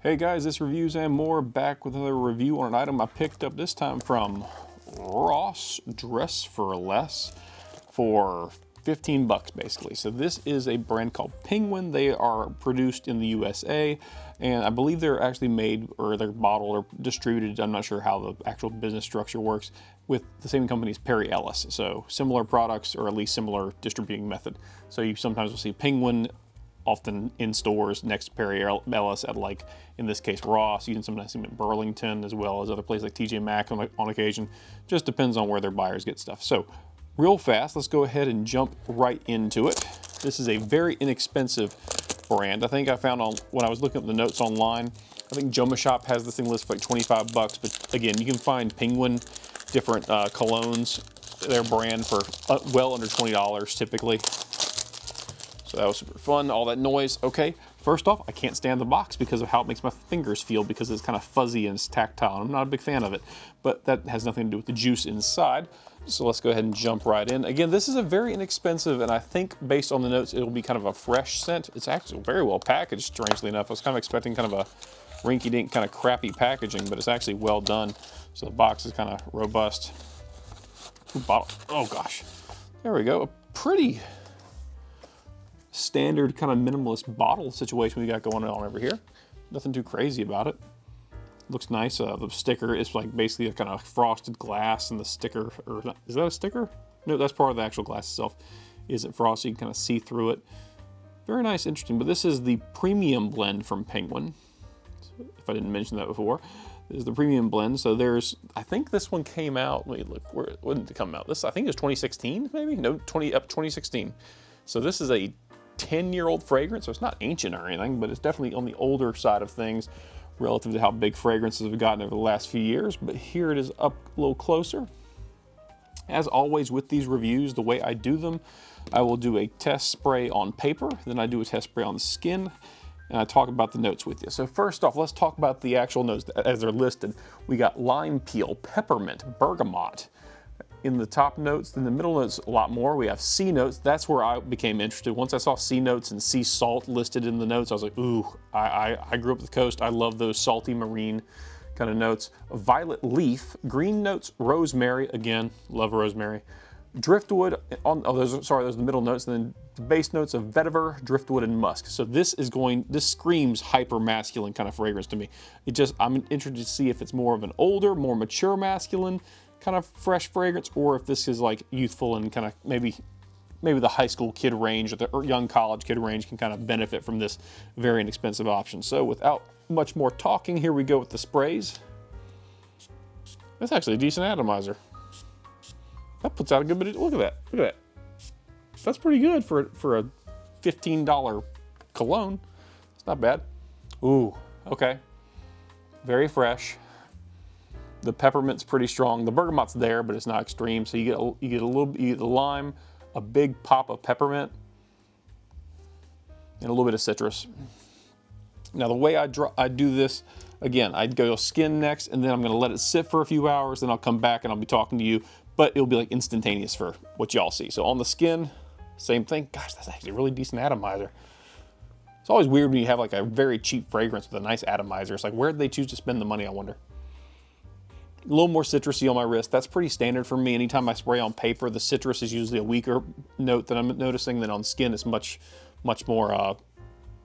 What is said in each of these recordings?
Hey guys, this Reviews and More, back with another review on an item I picked up this time from Ross Dress for Less for 15 bucks basically. So this is a brand called Penguin. They are produced in the USA, and I believe they're actually made, or they're bottled or distributed, I'm not sure how the actual business structure works, with the same company as Perry Ellis. So similar products, or at least similar distributing method. So you sometimes will see Penguin often in stores next to Perry Ellis at, like, in this case, Ross. You can sometimes see them at Burlington, as well as other places like TJ Maxx on occasion. Just depends on where their buyers get stuff. So real fast, let's go ahead and jump right into it. This is a very inexpensive brand. I think I found when I was looking up the notes online, I think Joma Shop has this thing listed for like 25 bucks, but again, you can find Penguin different colognes, their brand, for well under $20 typically. So that was super fun, all that noise. Okay, first off, I can't stand the box because of how it makes my fingers feel, because it's kind of fuzzy and it's tactile, and I'm not a big fan of it. But that has nothing to do with the juice inside. So let's go ahead and jump right in. Again, this is a very inexpensive, and I think based on the notes, it'll be kind of a fresh scent. It's actually very well packaged, strangely enough. I was kind of expecting kind of a rinky-dink, kind of crappy packaging, but it's actually well done. So the box is kind of robust. Ooh, bottle. Oh gosh, there we go. A pretty standard kind of minimalist bottle situation we got going on over here. Nothing too crazy about it. Looks nice. The sticker is like basically a kind of frosted glass, and the sticker, or not, is that a sticker? No, that's part of the actual glass itself. Isn't frosty, you can kind of see through it. Very nice, interesting. But this is the premium blend from Penguin. If I didn't mention that before, this is the premium blend. So there's, I think this one came out, let me look, when did it come out? This, I think it was 2016, maybe? No, 2016. So this is a 10-year-old fragrance, so it's not ancient or anything, but it's definitely on the older side of things relative to how big fragrances have gotten over the last few years. But here it is up a little closer. As always with these reviews, the way I do them, I will do a test spray on paper, then I do a test spray on the skin, and I talk about the notes with you. So first off, let's talk about the actual notes as they're listed. We got lime peel, peppermint, bergamot in the top notes. In the middle notes, a lot more. We have sea notes. That's where I became interested. Once I saw sea notes and sea salt listed in the notes, I was like, ooh, I grew up at the coast. I love those salty marine kind of notes. Violet leaf, green notes, rosemary. Again, love rosemary. Driftwood, those are the middle notes, and then the base notes of vetiver, driftwood, and musk. So this screams hyper masculine kind of fragrance to me. I'm interested to see if it's more of an older, more mature masculine kind of fresh fragrance, or if this is like youthful and kind of maybe the high school kid range or young college kid range can kind of benefit from this very inexpensive option. So without much more talking, here we go with the sprays. That's actually a decent atomizer. That puts out a good bit of, look at that. That's pretty good for a $15 cologne. It's not bad. Ooh, okay. Very fresh. The peppermint's pretty strong. The bergamot's there, but it's not extreme. So you get the lime, a big pop of peppermint, and a little bit of citrus. Now the way I do this, again, I'd go skin next, and then I'm gonna let it sit for a few hours, then I'll come back and I'll be talking to you, but it'll be like instantaneous for what y'all see. So on the skin, same thing. Gosh, that's actually a really decent atomizer. It's always weird when you have like a very cheap fragrance with a nice atomizer. It's like, where did they choose to spend the money, I wonder? A little more citrusy on my wrist. That's pretty standard for me. Anytime I spray on paper, the citrus is usually a weaker note that I'm noticing. Than on skin, it's much more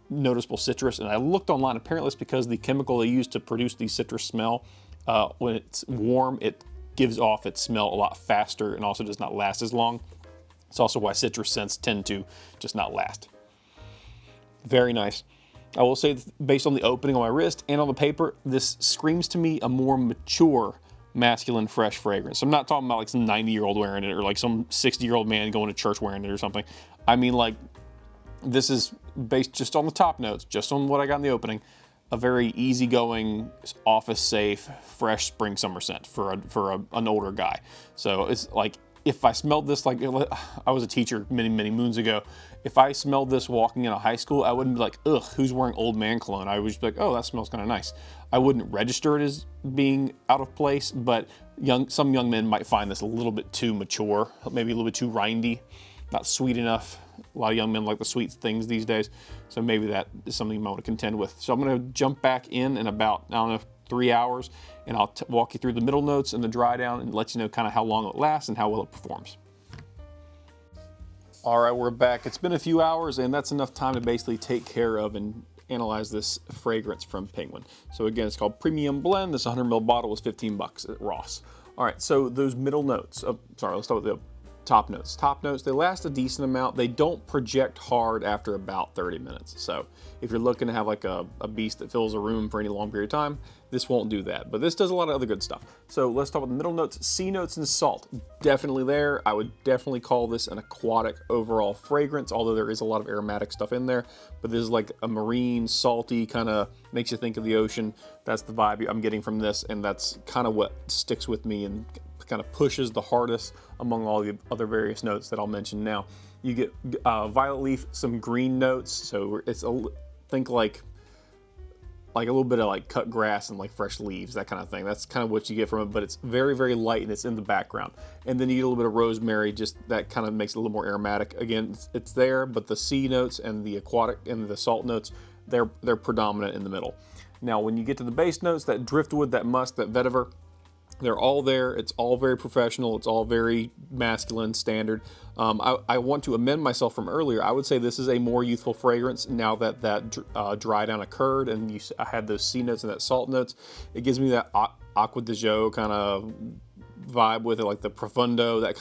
noticeable citrus. And I looked online. Apparently it's because the chemical they use to produce the citrus smell, when it's warm, it gives off its smell a lot faster and also does not last as long. It's also why citrus scents tend to just not last. Very nice. I will say, based on the opening on my wrist and on the paper, this screams to me a more mature, masculine, fresh fragrance. I'm not talking about like some 90-year-old wearing it, or like some 60-year-old man going to church wearing it or something. I mean, like, this is based just on the top notes, just on what I got in the opening, a very easygoing, office-safe, fresh spring summer scent for an older guy. So it's like, if I smelled this, like, I was a teacher many moons ago. If I smelled this walking in a high school, I wouldn't be like, ugh, who's wearing old man cologne? I would just be like, oh, that smells kind of nice. I wouldn't register it as being out of place, but some young men might find this a little bit too mature, maybe a little bit too rindy, not sweet enough. A lot of young men like the sweet things these days, so maybe that is something you might want to contend with. So I'm going to jump back in about, I don't know, 3 hours, and I'll walk you through the middle notes and the dry down and let you know kind of how long it lasts and how well it performs. All right, we're back. It's been a few hours, and that's enough time to basically take care of and analyze this fragrance from Penguin. So again, it's called Premium Blend. This 100 ml bottle was 15 bucks at Ross. All right, so those middle notes, sorry, let's start with the top notes. Top notes, they last a decent amount. They don't project hard after about 30 minutes. So if you're looking to have like a beast that fills a room for any long period of time, this won't do that. But this does a lot of other good stuff. So let's talk about the middle notes. C notes and salt, definitely there. I would definitely call this an aquatic overall fragrance, although there is a lot of aromatic stuff in there. But this is like a marine, salty, kind of makes you think of the ocean. That's the vibe I'm getting from this, and that's kind of what sticks with me and kind of pushes the hardest among all the other various notes that I'll mention now. You get violet leaf, some green notes, so it's think like a little bit of like cut grass and like fresh leaves, that kind of thing. That's kind of what you get from it, but it's very, very light and it's in the background. And then you get a little bit of rosemary, just that kind of makes it a little more aromatic. Again, it's there, but the C notes and the aquatic and the salt notes, they're predominant in the middle. Now, when you get to the base notes, that driftwood, that musk, that vetiver, they're all there. It's all very professional. It's all very masculine, standard. I want to amend myself from earlier. I would say this is a more youthful fragrance now that dry down occurred and I had those C notes and that salt notes. It gives me that Aqua de Jo kind of vibe with it, like the Profundo, that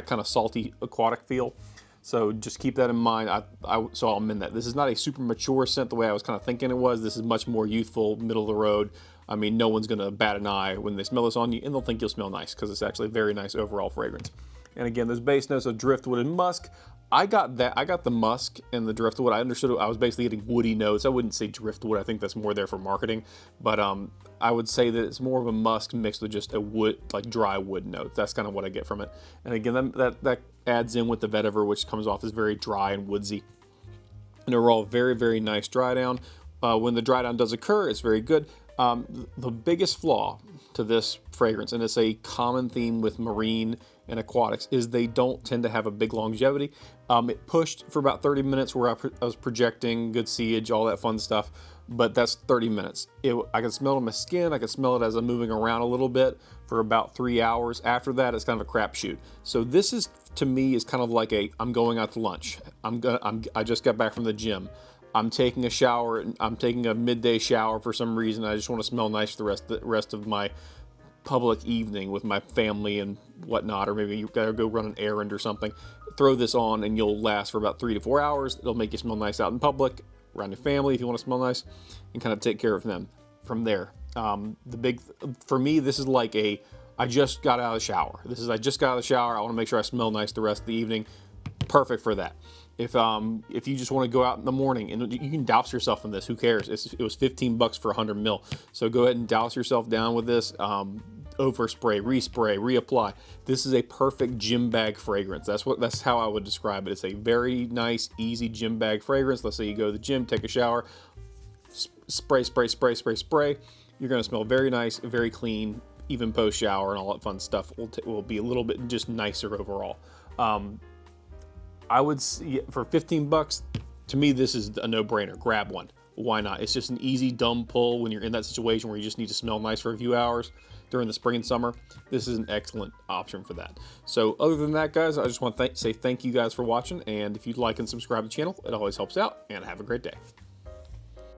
kind of salty aquatic feel. So just keep that in mind. So I'll amend that. This is not a super mature scent the way I was kind of thinking it was. This is much more youthful, middle of the road. I mean, no one's gonna bat an eye when they smell this on you, and they'll think you'll smell nice because it's actually a very nice overall fragrance. And again, those base notes of driftwood and musk, I got the musk and the driftwood. I understood I was basically getting woody notes. I wouldn't say driftwood. I think that's more there for marketing, but I would say that it's more of a musk mixed with just a wood, like dry wood note. That's kind of what I get from it. And again, that adds in with the vetiver, which comes off as very dry and woodsy. And overall, very, very nice dry down. When the dry down does occur, it's very good. The biggest flaw to this fragrance, and it's a common theme with marine and aquatics, is they don't tend to have a big longevity. It pushed for about 30 minutes where I was projecting good sillage, all that fun stuff, but that's 30 minutes. I can smell it on my skin. I can smell it as I'm moving around a little bit for about 3 hours. After that, it's kind of a crapshoot. So this is, to me, is kind of like I'm going out to lunch. I just got back from the gym. I'm taking a shower. I'm taking a midday shower for some reason. I just want to smell nice for the rest of my public evening with my family and whatnot, or maybe you gotta go run an errand or something. Throw this on and you'll last for about 3 to 4 hours. It'll make you smell nice out in public, around your family if you want to smell nice, and kind of take care of them from there. For me, this is like I just got out of the shower. I just got out of the shower. I want to make sure I smell nice the rest of the evening. Perfect for that. If you just want to go out in the morning, and you can douse yourself in this, who cares? It was 15 bucks for 100 ml. So go ahead and douse yourself down with this. Overspray, respray, reapply. This is a perfect gym bag fragrance. That's how I would describe it. It's a very nice, easy gym bag fragrance. Let's say you go to the gym, take a shower, spray, spray, spray, spray, spray. You're gonna smell very nice, very clean, even post shower and all that fun stuff will be a little bit just nicer overall. I would see for 15 bucks, to me, this is a no-brainer. Grab one. Why not? It's just an easy, dumb pull when you're in that situation where you just need to smell nice for a few hours during the spring and summer. This is an excellent option for that. So other than that, guys, I just want to say thank you guys for watching. And if you'd like and subscribe to the channel, it always helps out. And have a great day.